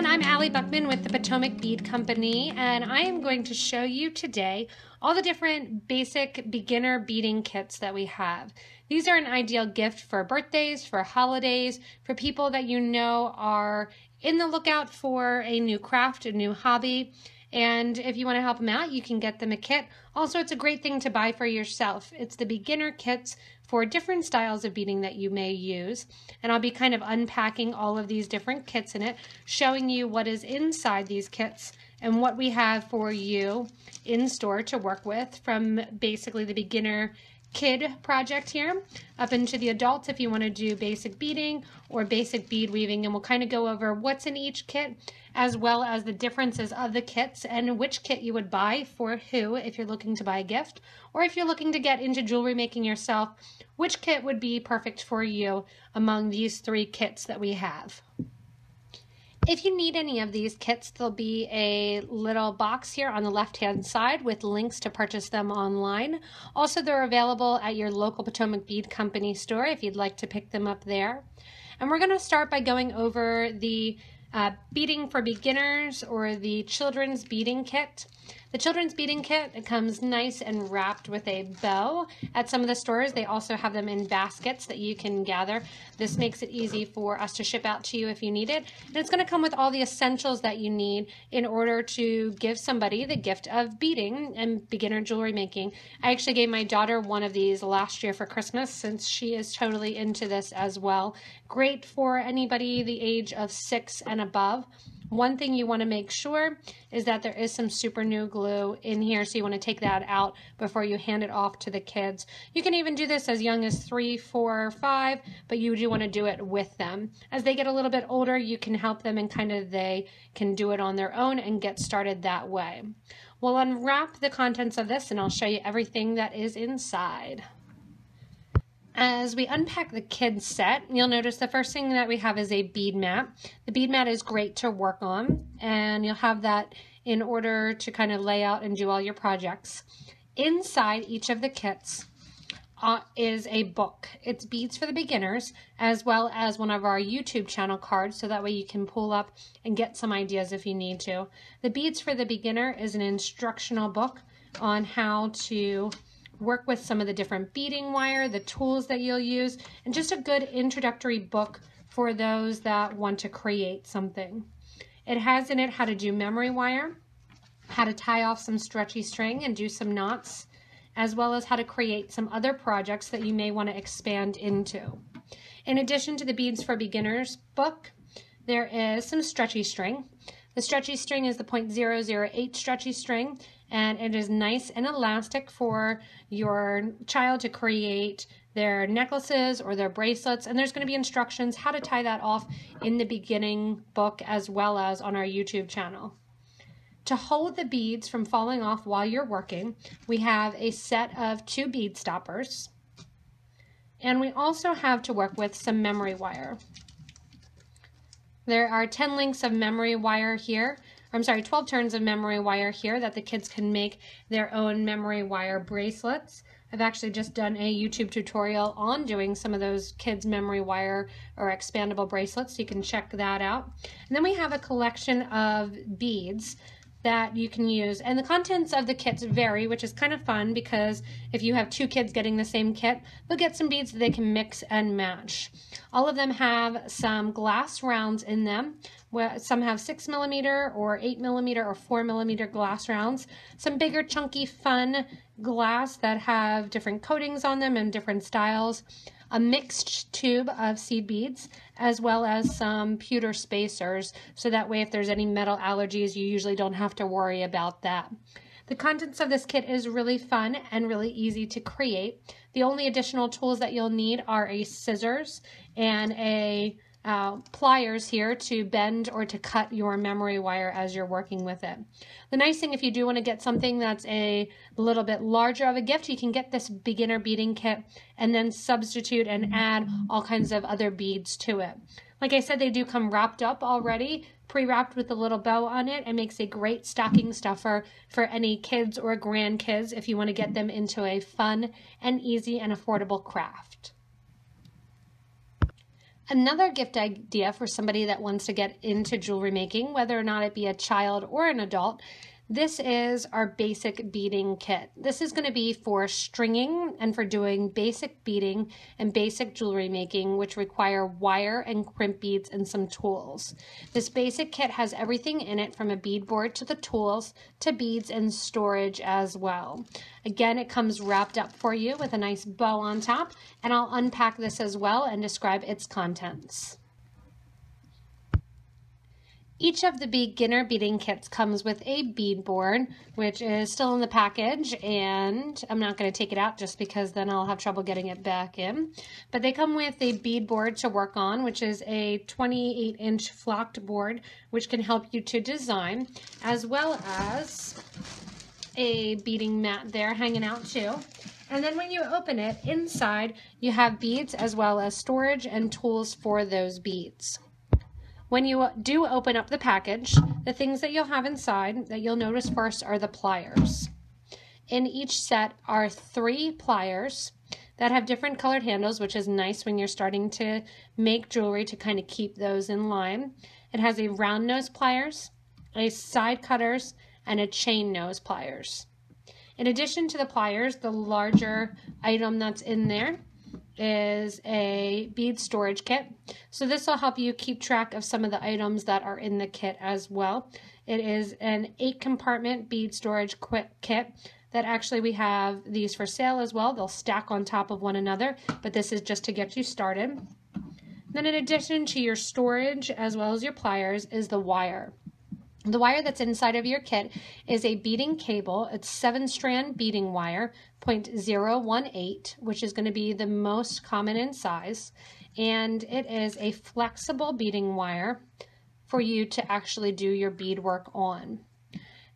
I'm Allie Buckman with the Potomac Bead Company, and I am going to show you today all the different basic beginner beading kits that we have. These are an ideal gift for birthdays, for holidays, for people that you know are in the lookout for a new craft, a new hobby. And if you want to help them out, you can get them a kit. Also, it's a great thing to buy for yourself. It's the beginner kits for different styles of beading that you may use. And I'll be kind of unpacking all of these different kits in it, showing you what is inside these kits and what we have for you in store to work with, from basically the beginner kid project here up into the adults if you want to do basic beading or basic bead weaving. And we'll kind of go over what's in each kit, as well as the differences of the kits and which kit you would buy for who if you're looking to buy a gift, or if you're looking to get into jewelry making yourself, which kit would be perfect for you among these three kits that we have. If you need any of these kits, there'll be a little box here on the left-hand side with links to purchase them online. Also, they're available at your local Potomac Bead Company store if you'd like to pick them up there. And we're going to start by going over the beading for beginners, or the children's beading kit. The children's beading kit, it comes nice and wrapped with a bow. At some of the stores, they also have them in baskets that you can gather. This makes it easy for us to ship out to you if you need it. And it's going to come with all the essentials that you need in order to give somebody the gift of beading and beginner jewelry making. I actually gave my daughter one of these last year for Christmas, since she is totally into this as well. Great for anybody the age of 6 and above. One thing you want to make sure is that there is some super glue in here, so you want to take that out before you hand it off to the kids. You can even do this as young as 3, 4, 5, but you do want to do it with them. As they get a little bit older, you can help them and they can do it on their own and get started that way. We'll unwrap the contents of this and I'll show you everything that is inside. As we unpack the kids set, you'll notice the first thing that we have is a bead mat. The bead mat is great to work on, and you'll have that in order to kind of lay out and do all your projects. Inside each of the kits is a book. It's Beads for the Beginners, as well as one of our YouTube channel cards, so that way you can pull up and get some ideas if you need to. The Beads for the Beginner is an instructional book on how to work with some of the different beading wire, the tools that you'll use, and just a good introductory book for those that want to create something. It has in it how to do memory wire, how to tie off some stretchy string and do some knots, as well as how to create some other projects that you may want to expand into. In addition to the Beads for Beginners book, there is some stretchy string. The stretchy string is the 0.008 stretchy string, and it is nice and elastic for your child to create their necklaces or their bracelets. And there's going to be instructions how to tie that off in the beginning book, as well as on our YouTube channel. To hold the beads from falling off while you're working, we have a set of 2 bead stoppers. And we also have to work with some memory wire. There are 10 links of memory wire here. 12 turns of memory wire here that the kids can make their own memory wire bracelets. I've actually just done a YouTube tutorial on doing some of those kids' memory wire or expandable bracelets, so you can check that out. And then we have a collection of beads that you can use, and the contents of the kits vary, which is kind of fun, because if you have 2 kids getting the same kit, they'll get some beads that they can mix and match. All of them have some glass rounds in them. Some have 6mm or 8mm or 4mm glass rounds. Some bigger, chunky, fun glass that have different coatings on them and different styles. A mixed tube of seed beads, as well as some pewter spacers, so that way if there's any metal allergies, you usually don't have to worry about that. The contents of this kit is really fun and really easy to create. The only additional tools that you'll need are a scissors and a pliers here to bend or to cut your memory wire as you're working with it. The nice thing, if you do want to get something that's a little bit larger of a gift, you can get this beginner beading kit and then substitute and add all kinds of other beads to it. Like I said, they do come wrapped up already, pre-wrapped with a little bow on it, and makes a great stocking stuffer for any kids or grandkids if you want to get them into a fun and easy and affordable craft. Another gift idea for somebody that wants to get into jewelry making, whether or not it be a child or an adult, this is our basic beading kit. This is going to be for stringing and for doing basic beading and basic jewelry making, which require wire and crimp beads and some tools. This basic kit has everything in it, from a bead board to the tools to beads and storage as well. Again, it comes wrapped up for you with a nice bow on top, and I'll unpack this as well and describe its contents. Each of the beginner beading kits comes with a bead board, which is still in the package, and I'm not going to take it out just because then I'll have trouble getting it back in. But they come with a bead board to work on, which is a 28-inch flocked board, which can help you to design, as well as a beading mat there hanging out too. And then when you open it, inside you have beads as well as storage and tools for those beads. When you do open up the package, the things that you'll have inside that you'll notice first are the pliers. In each set are 3 pliers that have different colored handles, which is nice when you're starting to make jewelry to kind of keep those in line. It has a round nose pliers, a side cutters, and a chain nose pliers. In addition to the pliers, the larger item that's in there is a bead storage kit. So this will help you keep track of some of the items that are in the kit as well. It is an 8-compartment bead storage kit that actually we have these for sale as well. They'll stack on top of one another, but this is just to get you started. Then in addition to your storage as well as your pliers is the wire. The wire that's inside of your kit is a beading cable. It's 7-strand beading wire, 0.018, which is going to be the most common in size. And it is a flexible beading wire for you to actually do your beadwork on.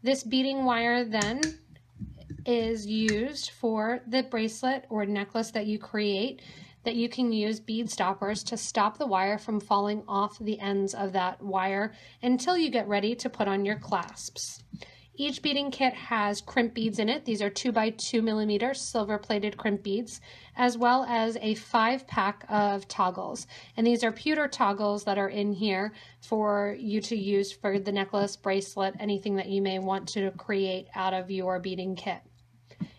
This beading wire then is used for the bracelet or necklace that you create, that you can use bead stoppers to stop the wire from falling off the ends of that wire until you get ready to put on your clasps. Each beading kit has crimp beads in it. These are 2x2 millimeter silver plated crimp beads, as well as a 5-pack of toggles. And these are pewter toggles that are in here for you to use for the necklace, bracelet, anything that you may want to create out of your beading kit.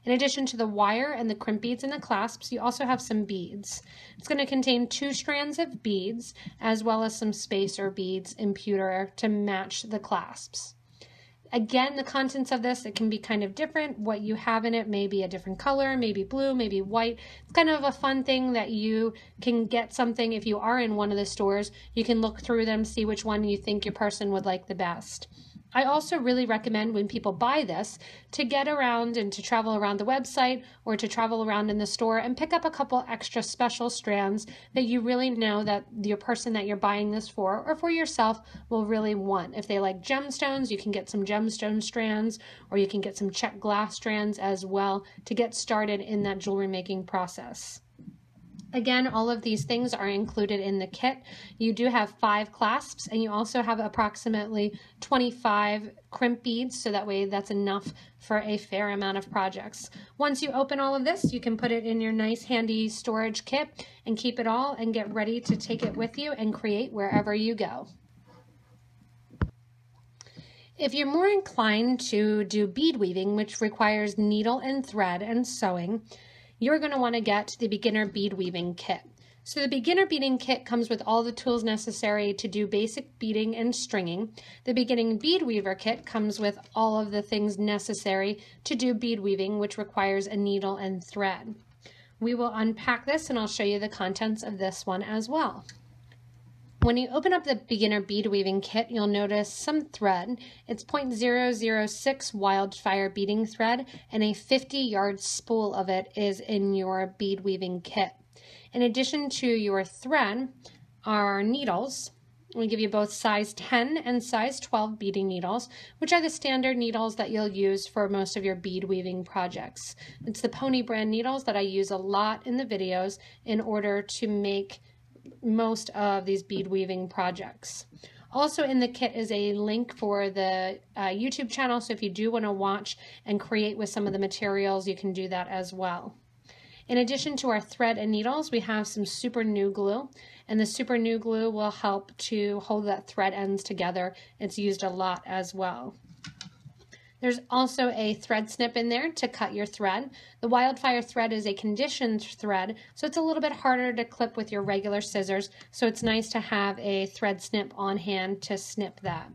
In addition to the wire and the crimp beads and the clasps, you also have some beads. It's going to contain 2 strands of beads as well as some spacer beads in pewter to match the clasps. Again, the contents of this, it can be kind of different. What you have in it may be a different color, maybe blue, maybe white. It's kind of a fun thing that you can get something if you are in one of the stores. You can look through them, see which one you think your person would like the best. I also really recommend when people buy this to get around and to travel around the website or to travel around in the store and pick up a couple extra special strands that you really know that your person that you're buying this for or for yourself will really want. If they like gemstones, you can get some gemstone strands, or you can get some check glass strands as well to get started in that jewelry making process. Again, all of these things are included in the kit. You do have 5 clasps, and you also have approximately 25 crimp beads, so that way that's enough for a fair amount of projects. Once you open all of this, you can put it in your nice handy storage kit and keep it all and get ready to take it with you and create wherever you go. If you're more inclined to do bead weaving, which requires needle and thread and sewing, you're going to want to get the beginner bead weaving kit. So the beginner beading kit comes with all the tools necessary to do basic beading and stringing. The beginning bead weaver kit comes with all of the things necessary to do bead weaving, which requires a needle and thread. We will unpack this and I'll show you the contents of this one as well. When you open up the beginner bead weaving kit, you'll notice some thread. It's 0.006 wildfire beading thread, and a 50-yard spool of it is in your bead weaving kit. In addition to your thread are needles. We give you both size 10 and size 12 beading needles, which are the standard needles that you'll use for most of your bead weaving projects. It's the Pony brand needles that I use a lot in the videos in order to make most of these bead weaving projects. Also in the kit is a link for the YouTube channel, so if you do want to watch and create with some of the materials, you can do that as well. In addition to our thread and needles, we have some super new glue, and the super new glue will help to hold that thread ends together. It's used a lot as well. There's also a thread snip in there to cut your thread. The Wildfire thread is a conditioned thread, so it's a little bit harder to clip with your regular scissors, so it's nice to have a thread snip on hand to snip that.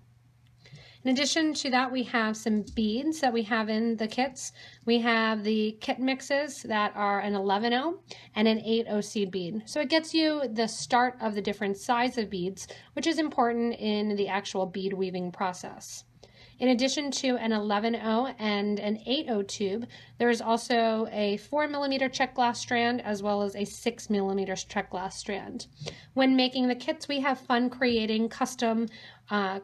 In addition to that, we have some beads that we have in the kits. We have the kit mixes that are an 11-0 and an 8-0 seed bead. So it gets you the start of the different size of beads, which is important in the actual bead weaving process. In addition to an 11-0 and an 8-0 tube, there is also a 4mm check glass strand as well as a 6mm check glass strand. When making the kits, we have fun creating custom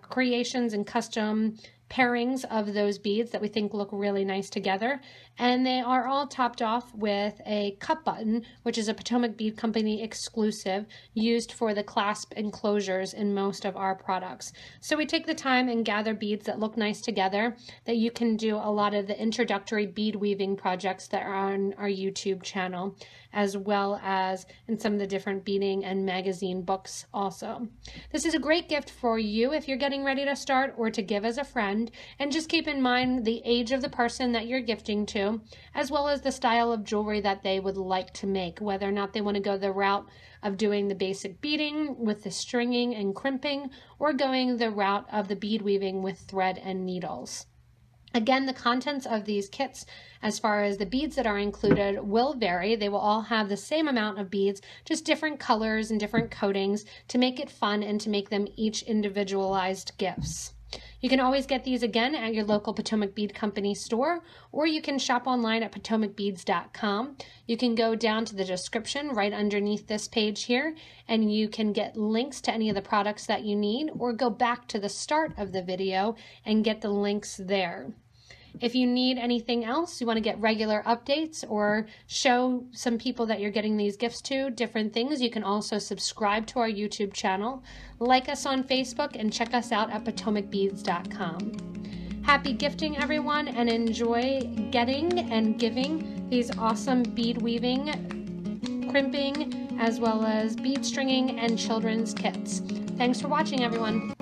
creations and custom pairings of those beads that we think look really nice together, and they are all topped off with a cup button, which is a Potomac Bead Company exclusive used for the clasp enclosures in most of our products. So we take the time and gather beads that look nice together, that you can do a lot of the introductory bead weaving projects that are on our YouTube channel, as well as in some of the different beading and magazine books also. This is a great gift for you if you're getting ready to start or to give as a friend, and just keep in mind the age of the person that you're gifting to, as well as the style of jewelry that they would like to make, whether or not they want to go the route of doing the basic beading with the stringing and crimping, or going the route of the bead weaving with thread and needles. Again, the contents of these kits, as far as the beads that are included, will vary. They will all have the same amount of beads, just different colors and different coatings to make it fun and to make them each individualized gifts. You can always get these again at your local Potomac Bead Company store, or you can shop online at potomacbeads.com. You can go down to the description right underneath this page here, and you can get links to any of the products that you need, or go back to the start of the video and get the links there. If you need anything else, you want to get regular updates or show some people that you're getting these gifts to different things, you can also subscribe to our YouTube channel, like us on Facebook, and check us out at potomacbeads.com. Happy gifting, everyone, and enjoy getting and giving these awesome bead weaving, crimping, as well as bead stringing and children's kits. Thanks for watching, everyone.